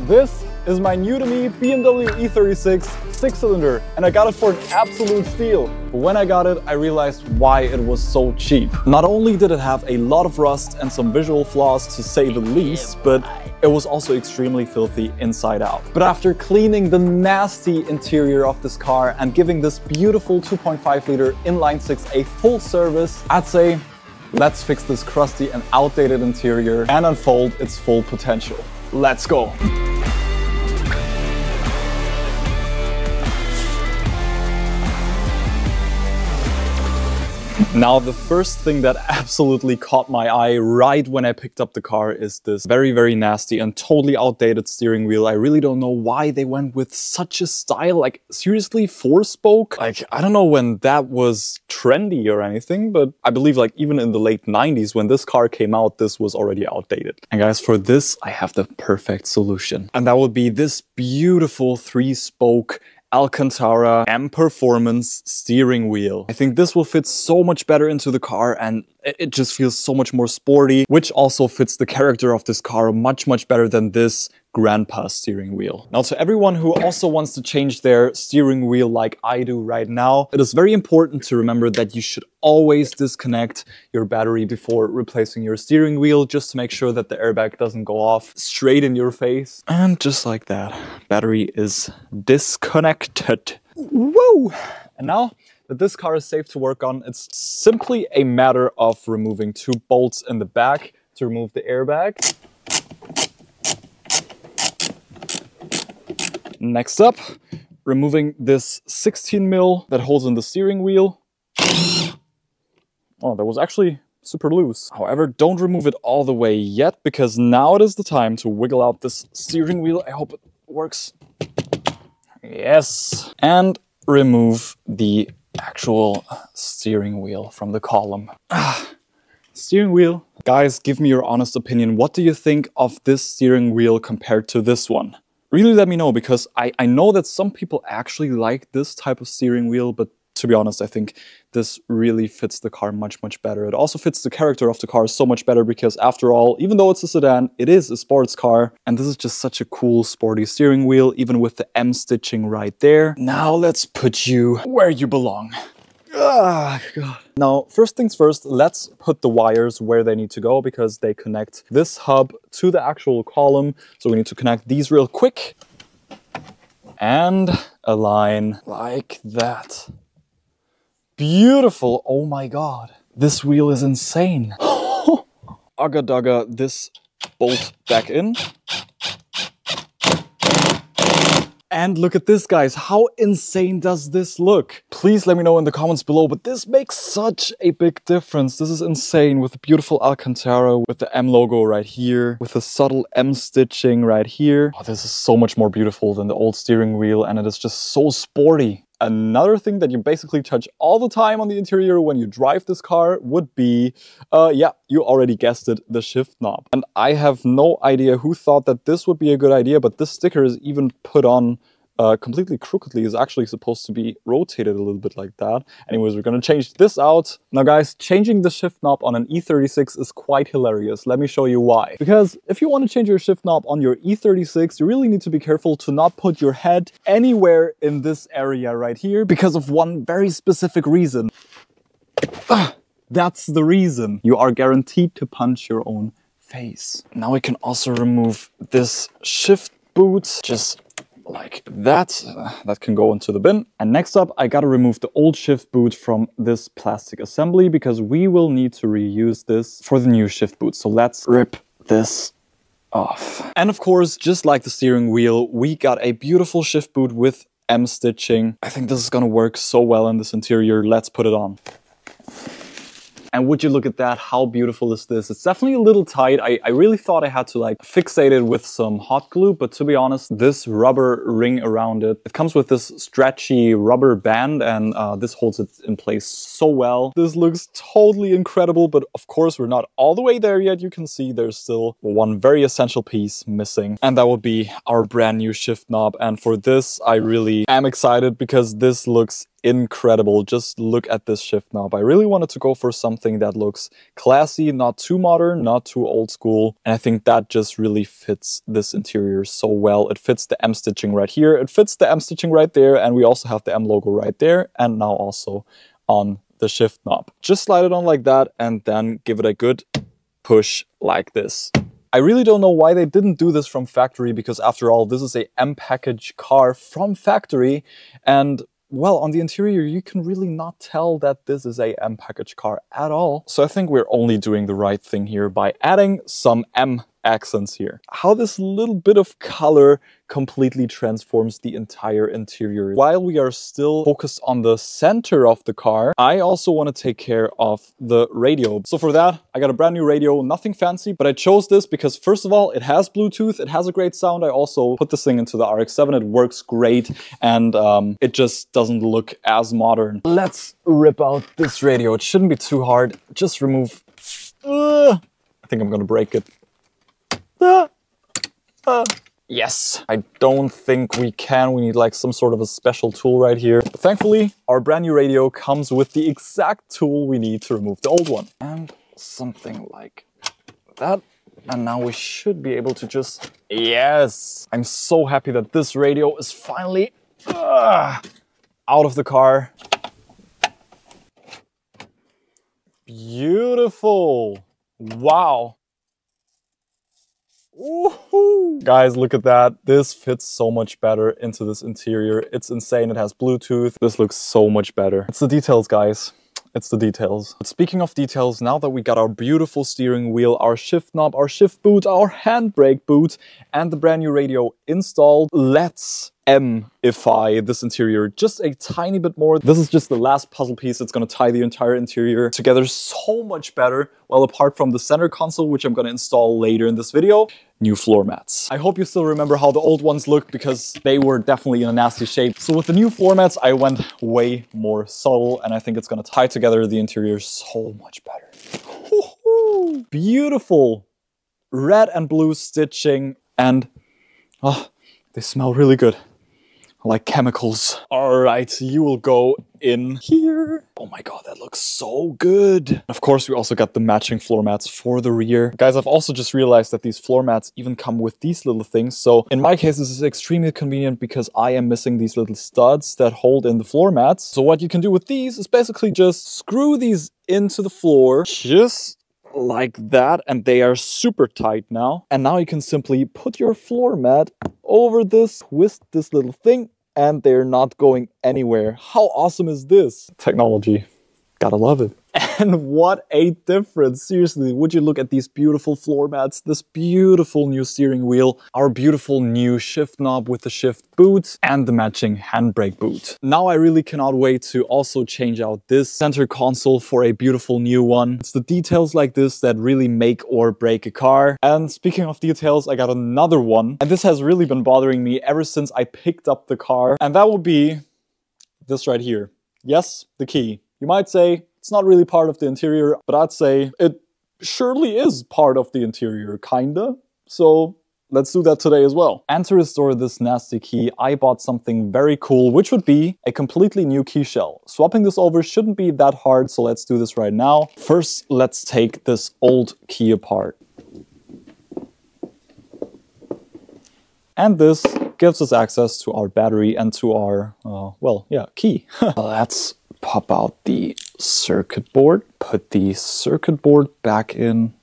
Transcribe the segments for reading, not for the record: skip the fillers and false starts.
This is my new to me BMW E36 6-cylinder, and I got it for an absolute steal. But when I got it, I realized why it was so cheap. Not only did it have a lot of rust and some visual flaws to say the least, but it was also extremely filthy inside out. But after cleaning the nasty interior of this car and giving this beautiful 2.5 liter inline-six a full service, I'd say let's fix this crusty and outdated interior and unfold its full potential. Let's go! Now, the first thing that absolutely caught my eye right when I picked up the car is this very, very nasty and totally outdated steering wheel. I really don't know why they went with such a style. Like, seriously, 4-spoke? Like, I don't know when that was trendy or anything, but I believe like even in the late 90s when this car came out, this was already outdated. And guys, for this, I have the perfect solution. And that would be this beautiful 3-spoke Alcantara M Performance steering wheel. I think this will fit so much better into the car, and it just feels so much more sporty, which also fits the character of this car much, much better than this grandpa steering wheel. Now, to everyone who also wants to change their steering wheel like I do right now, it is very important to remember that you should always disconnect your battery before replacing your steering wheel, just to make sure that the airbag doesn't go off straight in your face. And just like that, battery is disconnected. Whoa! And now that this car is safe to work on, it's simply a matter of removing 2 bolts in the back to remove the airbag. Next up, removing this 16mm that holds in the steering wheel. Oh, that was actually super loose. However, don't remove it all the way yet, because now it is the time to wiggle out this steering wheel. I hope it works. Yes. And remove the actual steering wheel from the column. Steering wheel. Guys, give me your honest opinion. What do you think of this steering wheel compared to this one? Really let me know, because I know that some people actually like this type of steering wheel, but to be honest, I think this really fits the car much, much better. It also fits the character of the car so much better because, after all, even though it's a sedan, it is a sports car. And this is just such a cool, sporty steering wheel, even with the M stitching right there. Now let's put you where you belong. Ah, God. Now, first things first, let's put the wires where they need to go, because they connect this hub to the actual column. So we need to connect these real quick and align like that. Beautiful. Oh my God. This wheel is insane. Ugga dugga this bolt back in. And look at this, guys. How insane does this look? Please let me know in the comments below, but this makes such a big difference. This is insane, with the beautiful Alcantara, with the M logo right here, with the subtle M stitching right here. Oh, this is so much more beautiful than the old steering wheel, and it is just so sporty. Another thing that you basically touch all the time on the interior when you drive this car would be, yeah, you already guessed it, the shift knob. And I have no idea who thought that this would be a good idea, but this sticker is even put on completely crookedly. Is actually supposed to be rotated a little bit like that. Anyways, we're gonna change this out. Now guys, changing the shift knob on an E36 is quite hilarious. Let me show you why. Because if you want to change your shift knob on your E36, you really need to be careful to not put your head anywhere in this area right here, because of one very specific reason. That's the reason. You are guaranteed to punch your own face. Now we can also remove this shift boot, just like that. That can go into the bin. And next up, I gotta remove the old shift boot from this plastic assembly, because we will need to reuse this for the new shift boot. So let's rip this off. And of course, just like the steering wheel, we got a beautiful shift boot with M stitching. I think this is gonna work so well in this interior. Let's put it on. And would you look at that, how beautiful is this? It's definitely a little tight. I really thought I had to like fixate it with some hot glue, but to be honest, this rubber ring around it, it comes with this stretchy rubber band, and this holds it in place so well. This looks totally incredible, but of course we're not all the way there yet. You can see there's still one very essential piece missing, and that will be our brand new shift knob. And for this, I really am excited, because this looks incredible. Just look at this shift knob. I really wanted to go for something that looks classy, not too modern, not too old school. And I think that just really fits this interior so well. It fits the M stitching right here. It fits the M stitching right there. And we also have the M logo right there. And now also on the shift knob. Just slide it on like that and then give it a good push like this. I really don't know why they didn't do this from factory, because after all, this is a M package car from factory. And well, on the interior, you can really not tell that this is a M package car at all. So I think we're only doing the right thing here by adding some M accents here. How this little bit of color completely transforms the entire interior. While we are still focused on the center of the car, I also want to take care of the radio. So for that, I got a brand new radio, nothing fancy, but I chose this because first of all, it has Bluetooth, it has a great sound. I also put this thing into the RX-7, it works great, and it just doesn't look as modern. Let's rip out this radio. It shouldn't be too hard. Just remove... I think I'm gonna break it. Yes, I don't think we can. We need like some sort of a special tool right here. But thankfully, our brand new radio comes with the exact tool we need to remove the old one. And something like that. And now we should be able to just... Yes! I'm so happy that this radio is finally out of the car. Beautiful! Wow! Woohoo! Guys, look at that. This fits so much better into this interior. It's insane. It has Bluetooth. This looks so much better. It's the details, guys. It's the details. But speaking of details, now that we got our beautiful steering wheel, our shift knob, our shift boot, our handbrake boot, and the brand new radio installed, let's M-ify this interior just a tiny bit more. This is just the last puzzle piece that's going to tie the entire interior together so much better. Well, apart from the center console, which I'm going to install later in this video, new floor mats. I hope you still remember how the old ones looked, because they were definitely in a nasty shape. So with the new floor mats, I went way more subtle, and I think it's going to tie together the interior so much better. Beautiful red and blue stitching, and they smell really good. Like chemicals. All right, you will go in here. Oh my god, that looks so good. Of course, we also got the matching floor mats for the rear. Guys, I've also just realized that these floor mats even come with these little things. So in my case, this is extremely convenient because I am missing these little studs that hold in the floor mats. So what you can do with these is basically just screw these into the floor. Just like that, and they are super tight now. And now you can simply put your floor mat over this, twist this little thing, and they're not going anywhere. How awesome is this? Technology. Gotta love it. And what a difference. Seriously, would you look at these beautiful floor mats, this beautiful new steering wheel, our beautiful new shift knob with the shift boot, and the matching handbrake boot. Now I really cannot wait to also change out this center console for a beautiful new one. It's the details like this that really make or break a car. And speaking of details, I got another one. And this has really been bothering me ever since I picked up the car. And that would be this right here. Yes, the key. You might say, it's not really part of the interior, but I'd say it surely is part of the interior, kinda. So let's do that today as well. And to restore this nasty key, I bought something very cool, which would be a completely new key shell. Swapping this over shouldn't be that hard, so let's do this right now. First, let's take this old key apart. And this gives us access to our battery and to our, key. Let's pop out the circuit board, put the circuit board back in.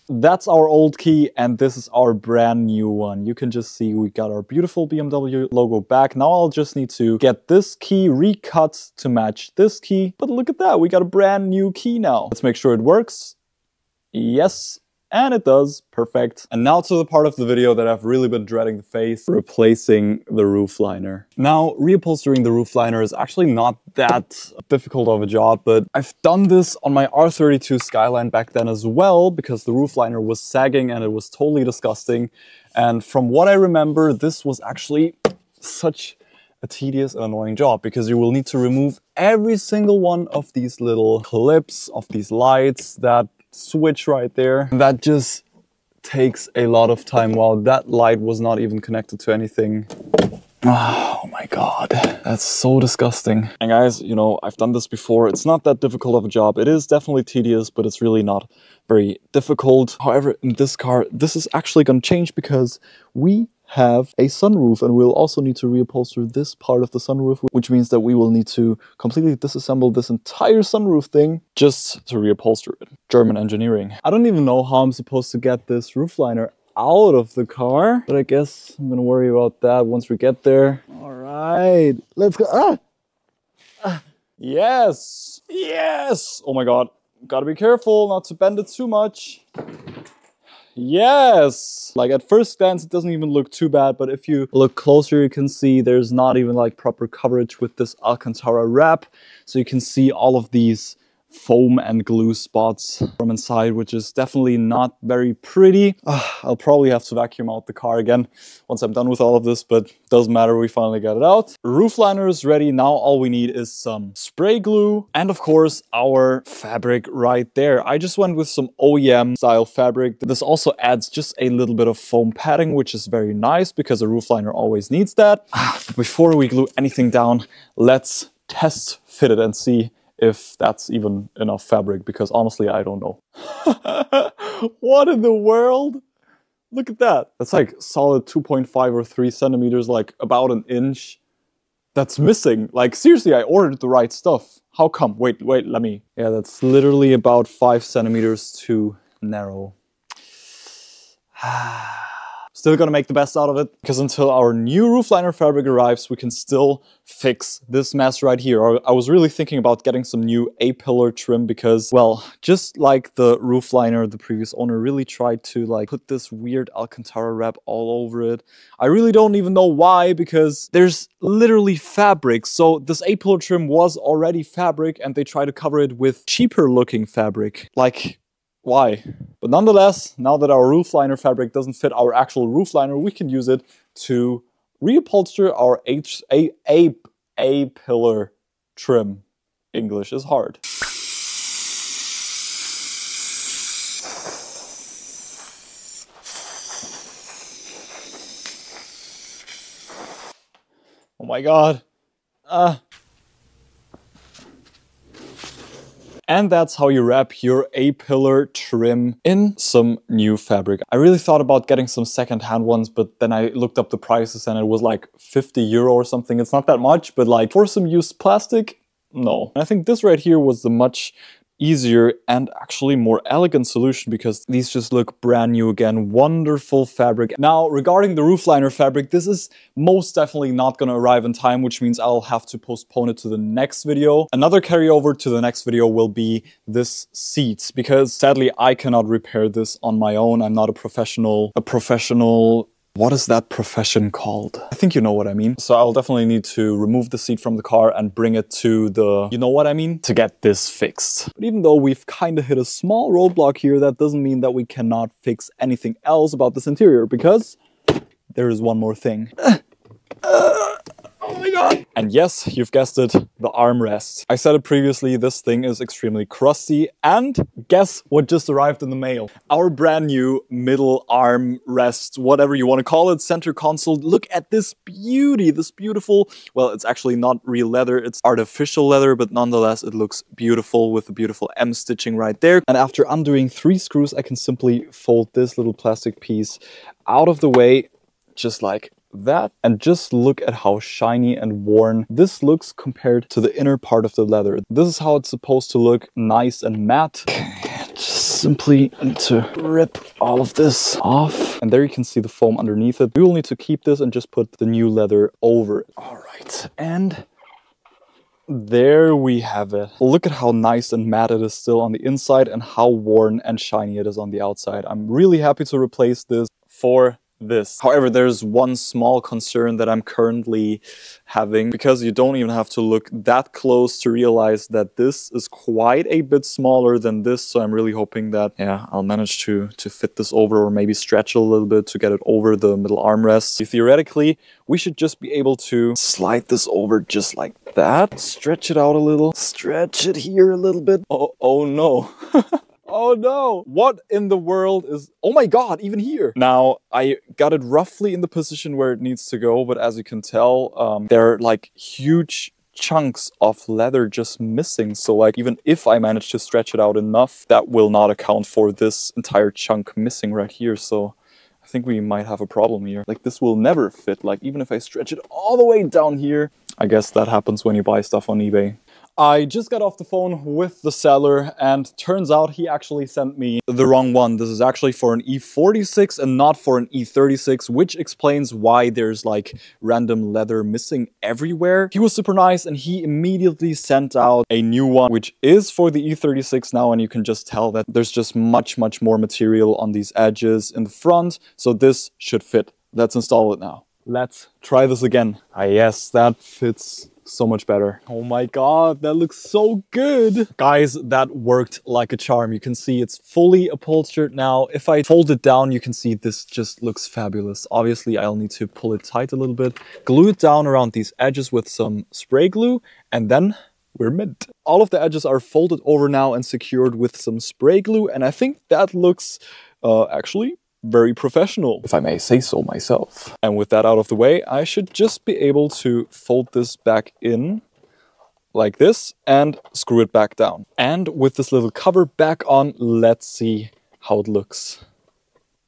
That's our old key, and this is our brand new one. You can just see we got our beautiful BMW logo back. Now I'll just need to get this key recut to match this key. But look at that, we got a brand new key now. Let's make sure it works. Yes. And it does. Perfect. And now to the part of the video that I've really been dreading to face, replacing the roof liner. Now, reupholstering the roof liner is actually not that difficult of a job, but I've done this on my R32 Skyline back then as well, because the roof liner was sagging and it was totally disgusting. And from what I remember, this was actually such a tedious and annoying job, because you will need to remove every single one of these little clips, of these lights, that switch right there, that just takes a lot of time. Wow, that light was not even connected to anything. Oh my god, that's so disgusting. And guys, you know, I've done this before. It's not that difficult of a job. It is definitely tedious, but it's really not very difficult. However, in this car, this is actually going to change because we have a sunroof, and we'll also need to reupholster this part of the sunroof, which means that we will need to completely disassemble this entire sunroof thing just to reupholster it. German engineering. I don't even know how I'm supposed to get this roof liner out of the car, but I guess I'm gonna worry about that once we get there. All right, let's go. Yes, yes. Oh my god, gotta be careful not to bend it too much. Yes! Like at first glance it doesn't even look too bad, but if you look closer you can see there's not even like proper coverage with this Alcantara wrap. So you can see all of these foam and glue spots from inside, which is definitely not very pretty. I'll probably have to vacuum out the car again once I'm done with all of this, but doesn't matter, we finally got it out. Roof liner is ready. Now all we need is some spray glue and of course our fabric right there. I just went with some OEM style fabric. This also adds just a little bit of foam padding, which is very nice because a roof liner always needs that. Before we glue anything down, let's test fit it and see if that's even enough fabric, because honestly, I don't know. What in the world? Look at that. That's like solid 2.5 or 3 centimeters, like about an inch. That's missing. Like seriously, I ordered the right stuff. How come? Wait, let me. Yeah, that's literally about 5 centimeters too narrow. Still gonna make the best out of it, because until our new roof liner fabric arrives, we can still fix this mess right here. I was really thinking about getting some new A-pillar trim because, well, just like the roof liner, the previous owner really tried to like put this weird Alcantara wrap all over it. I really don't even know why, because there's literally fabric. So this A-pillar trim was already fabric and they try to cover it with cheaper looking fabric. Like, why? But nonetheless, now that our roof liner fabric doesn't fit our actual roof liner, we can use it to reupholster our A-pillar trim. English is hard. Oh my god. And that's how you wrap your A-pillar trim in some new fabric. I really thought about getting some second-hand ones, but then I looked up the prices and it was like 50 euro or something. It's not that much, but like for some used plastic, no. And I think this right here was the much easier and actually more elegant solution, because these just look brand new again. Wonderful fabric. Now, regarding the roof liner fabric, this is most definitely not going to arrive in time, which means I'll have to postpone it to the next video. Another carryover to the next video will be this seat, because sadly I cannot repair this on my own. I'm not a professional. What is that profession called? I think you know what I mean. So I'll definitely need to remove the seat from the car and bring it to the, you know what I mean, to get this fixed. But even though we've kind of hit a small roadblock here, that doesn't mean that we cannot fix anything else about this interior, because there is one more thing. Oh my god! And yes, you've guessed it, the armrest. I said it previously, this thing is extremely crusty, and guess what just arrived in the mail? Our brand new middle armrest, whatever you want to call it, center console. Look at this beauty, this beautiful, well, it's actually not real leather, it's artificial leather, but nonetheless it looks beautiful with the beautiful M stitching right there. And after undoing 3 screws, I can simply fold this little plastic piece out of the way, just like that, and just look at how shiny and worn this looks compared to the inner part of the leather. This is how it's supposed to look, nice and matte. Just simply need to rip all of this off, and there you can see the foam underneath it. We will need to keep this and just put the new leather over it. All right, and there we have it. Look at how nice and matte it is still on the inside and how worn and shiny it is on the outside. I'm really happy to replace this for this. However, there's one small concern that I'm currently having, because you don't even have to look that close to realize that this is quite a bit smaller than this. So I'm really hoping that, yeah, I'll manage to fit this over, or maybe stretch a little bit to get it over the middle armrest. Theoretically, we should just be able to slide this over just like that. Stretch it out a little. Stretch it here a little bit. Oh no. Oh no! What in the world is... Oh my god, even here! Now, I got it roughly in the position where it needs to go, but as you can tell, there are like huge chunks of leather just missing. So like, even if I manage to stretch it out enough, that will not account for this entire chunk missing right here. So I think we might have a problem here. Like, this will never fit. Like, even if I stretch it all the way down here. I guess that happens when you buy stuff on eBay. I just got off the phone with the seller, and turns out he actually sent me the wrong one. This is actually for an E46 and not for an E36, which explains why there's like random leather missing everywhere. He was super nice and he immediately sent out a new one, which is for the E36 now, and you can just tell that there's just much more material on these edges in the front, so this should fit. Let's install it now. Let's try this again. Ah yes, that fits so much better. Oh my god, that looks so good. Guys, that worked like a charm. You can see it's fully upholstered now. If I fold it down, you can see this just looks fabulous. Obviously, I'll need to pull it tight a little bit, glue it down around these edges with some spray glue, and then we're mint. All of the edges are folded over now and secured with some spray glue, and I think that looks actually very professional, if I may say so myself. And with that out of the way, I should just be able to fold this back in like this and screw it back down. And with this little cover back on, let's see how it looks.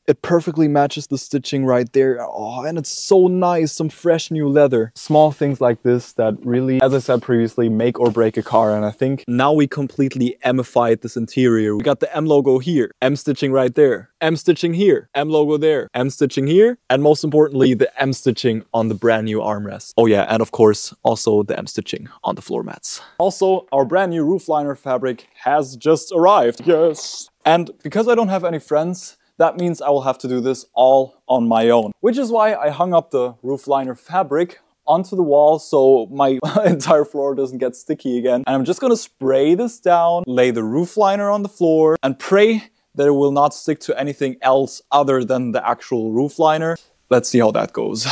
It perfectly matches the stitching right there. Oh, and it's so nice, some fresh new leather. Small things like this that really, as I said previously, make or break a car. And I think now we completely M-ified this interior. We got the M logo here, M stitching right there, M stitching here, M logo there, M stitching here, and most importantly, the M stitching on the brand new armrest. Oh yeah, and of course, also the M stitching on the floor mats. Also, our brand new roof liner fabric has just arrived. Yes! And because I don't have any friends, that means I will have to do this all on my own. Which is why I hung up the roof liner fabric onto the wall so my entire floor doesn't get sticky again. And I'm just gonna spray this down, lay the roof liner on the floor, and pray that it will not stick to anything else other than the actual roof liner. Let's see how that goes.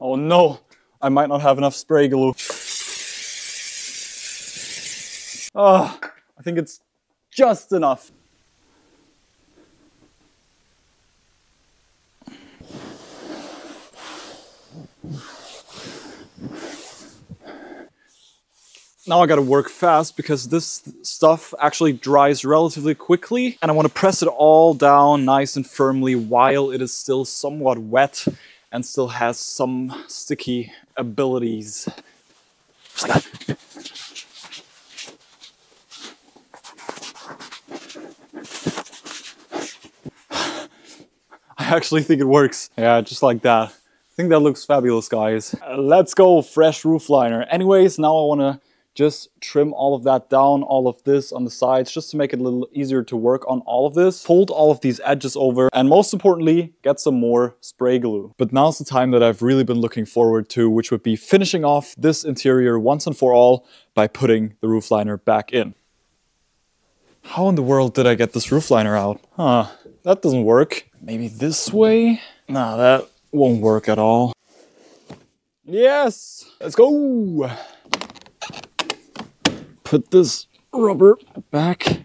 Oh no, I might not have enough spray glue. Oh, I think it's just enough. Now I gotta work fast because this stuff actually dries relatively quickly, and I want to press it all down nice and firmly while it is still somewhat wet and still has some sticky abilities. I actually think it works. Yeah, just like that. I think that looks fabulous, guys. Let's go, fresh roof liner. Anyways, now I want to just trim all of that down, all of this on the sides, just to make it a little easier to work on all of this. Fold all of these edges over, and most importantly, get some more spray glue. But now's the time that I've really been looking forward to, which would be finishing off this interior once and for all by putting the roof liner back in. How in the world did I get this roof liner out? Huh, that doesn't work. Maybe this way? Nah, that won't work at all. Yes! Let's go! Put this rubber back.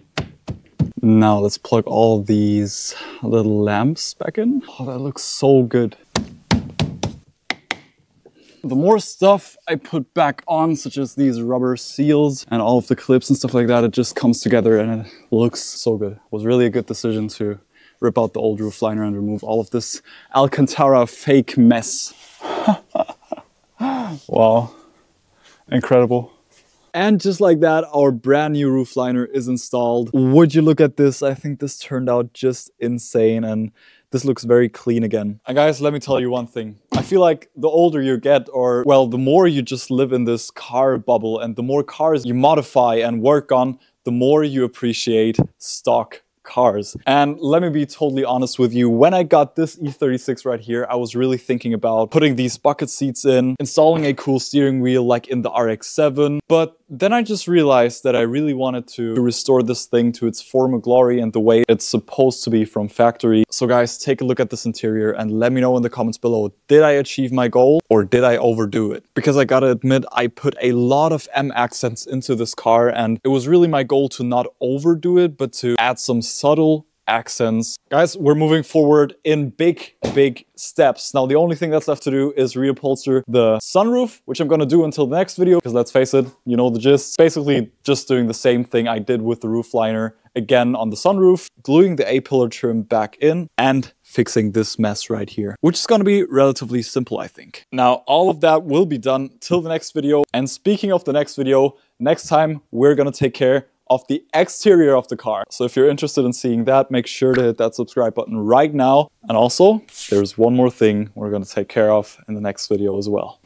Now let's plug all these little lamps back in. Oh, that looks so good. The more stuff I put back on, such as these rubber seals and all of the clips and stuff like that, it just comes together and it looks so good. It was really a good decision to rip out the old roof liner and remove all of this Alcantara fake mess. Wow, incredible. And just like that, our brand new roof liner is installed. Would you look at this? I think this turned out just insane, and this looks very clean again. And guys, let me tell you one thing. I feel like the older you get, or well, the more you just live in this car bubble and the more cars you modify and work on, the more you appreciate stock cars. And let me be totally honest with you, when I got this E36 right here, I was really thinking about putting these bucket seats in, installing a cool steering wheel like in the RX-7, but then I just realized that I really wanted to restore this thing to its former glory and the way it's supposed to be from factory. So guys, take a look at this interior and let me know in the comments below, did I achieve my goal or did I overdo it? Because I gotta admit, I put a lot of M accents into this car, and it was really my goal to not overdo it, but to add some subtle accents. Guys, we're moving forward in big steps. Now, the only thing that's left to do is reupholster the sunroof, which I'm gonna do until the next video, because let's face it, you know the gist. Basically, just doing the same thing I did with the roof liner again on the sunroof, gluing the A-pillar trim back in, and fixing this mess right here, which is gonna be relatively simple, I think. Now, all of that will be done till the next video. And speaking of the next video, next time we're gonna take care of the exterior of the car. So if you're interested in seeing that, make sure to hit that subscribe button right now. And also, there's one more thing we're going to take care of in the next video as well.